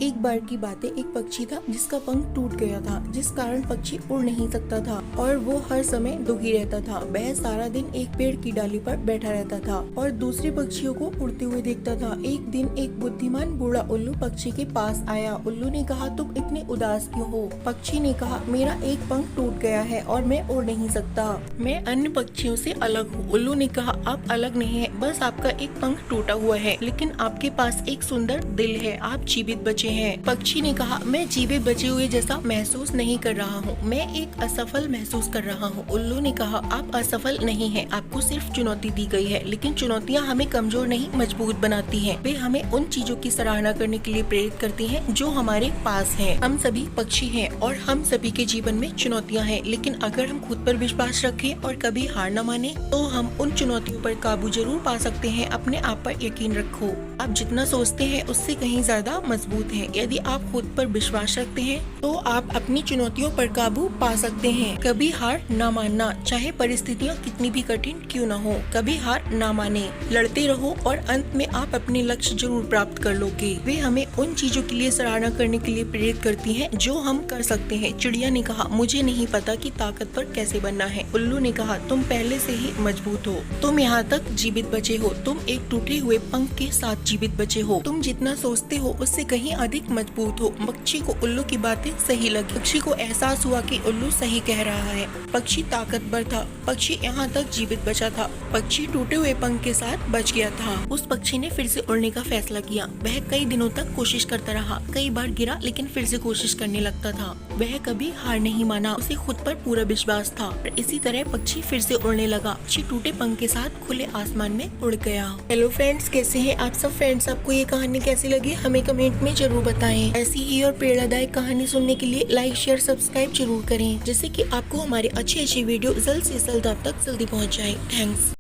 एक बार की बात है, एक पक्षी था जिसका पंख टूट गया था, जिस कारण पक्षी उड़ नहीं सकता था और वो हर समय दुखी रहता था। वह सारा दिन एक पेड़ की डाली पर बैठा रहता था और दूसरे पक्षियों को उड़ते हुए देखता था। एक दिन एक बुद्धिमान बूढ़ा उल्लू पक्षी के पास आया। उल्लू ने कहा, तुम इतने उदास क्यों हो? पक्षी ने कहा, मेरा एक पंख टूट गया है और मैं उड़ नहीं सकता। मैं अन्य पक्षियों से अलग हूँ। उल्लू ने कहा, आप अलग नहीं है, बस आपका एक पंख टूटा हुआ है, लेकिन आपके पास एक सुंदर दिल है, आप जीवित बचे हैं। पक्षी ने कहा, मैं जीवित बचे हुए जैसा महसूस नहीं कर रहा हूँ, मैं एक असफल महसूस कर रहा हूँ। उल्लू ने कहा, आप असफल नहीं हैं, आपको सिर्फ चुनौती दी गई है, लेकिन चुनौतियाँ हमें कमजोर नहीं मजबूत बनाती हैं। वे हमें उन चीजों की सराहना करने के लिए प्रेरित करती हैं जो हमारे पास हैं। हम सभी पक्षी हैं और हम सभी के जीवन में चुनौतियाँ हैं, लेकिन अगर हम खुद पर विश्वास रखें और कभी हार न माने तो हम उन चुनौतियों पर काबू जरूर पा सकते हैं। अपने आप पर यकीन रखो, आप जितना सोचते हैं उससे कहीं ज्यादा मजबूत हैं। यदि आप खुद पर विश्वास रखते हैं तो आप अपनी चुनौतियों पर काबू पा सकते हैं। कभी हार ना मानना, चाहे परिस्थितियाँ कितनी भी कठिन क्यों न हो, कभी हार ना माने, लड़ते रहो और अंत में आप अपने लक्ष्य जरूर प्राप्त कर लोगे। वे हमें उन चीजों के लिए सराहना करने के लिए प्रेरित करती हैं जो हम कर सकते हैं। चिड़िया ने कहा, मुझे नहीं पता कि ताकतवर कैसे बनना है। उल्लू ने कहा, तुम पहले से ही मजबूत हो, तुम यहाँ तक जीवित बचे हो, तुम एक टूटे हुए पंख के साथ जीवित बचे हो, तुम जितना सोचते हो उससे कहीं अधिक मजबूत हो। पक्षी को उल्लू की बातें सही लगी। पक्षी को एहसास हुआ कि उल्लू सही कह रहा है। पक्षी ताकतवर था, पक्षी यहाँ तक जीवित बचा था, पक्षी टूटे हुए पंख के साथ बच गया था। उस पक्षी ने फिर से उड़ने का फैसला किया। वह कई दिनों तक कोशिश करता रहा, कई बार गिरा लेकिन फिर से कोशिश करने लगता था। वह कभी हार नहीं माना, उसे खुद पर पूरा विश्वास था। इसी तरह पक्षी फिर से उड़ने लगा। पक्षी टूटे पंख के साथ खुले आसमान में उड़ गया। हेलो फ्रेंड्स, कैसे हैं आप सब फ्रेंड्स? आपको ये कहानी कैसी लगी हमें कमेंट में जरूर बताएं। ऐसी ही और प्रेरणादायक कहानी सुनने के लिए लाइक शेयर सब्सक्राइब जरूर करें, जिससे कि आपको हमारे अच्छे वीडियो जल्द से जल्द आप तक जल्दी पहुंच जाए। थैंक्स।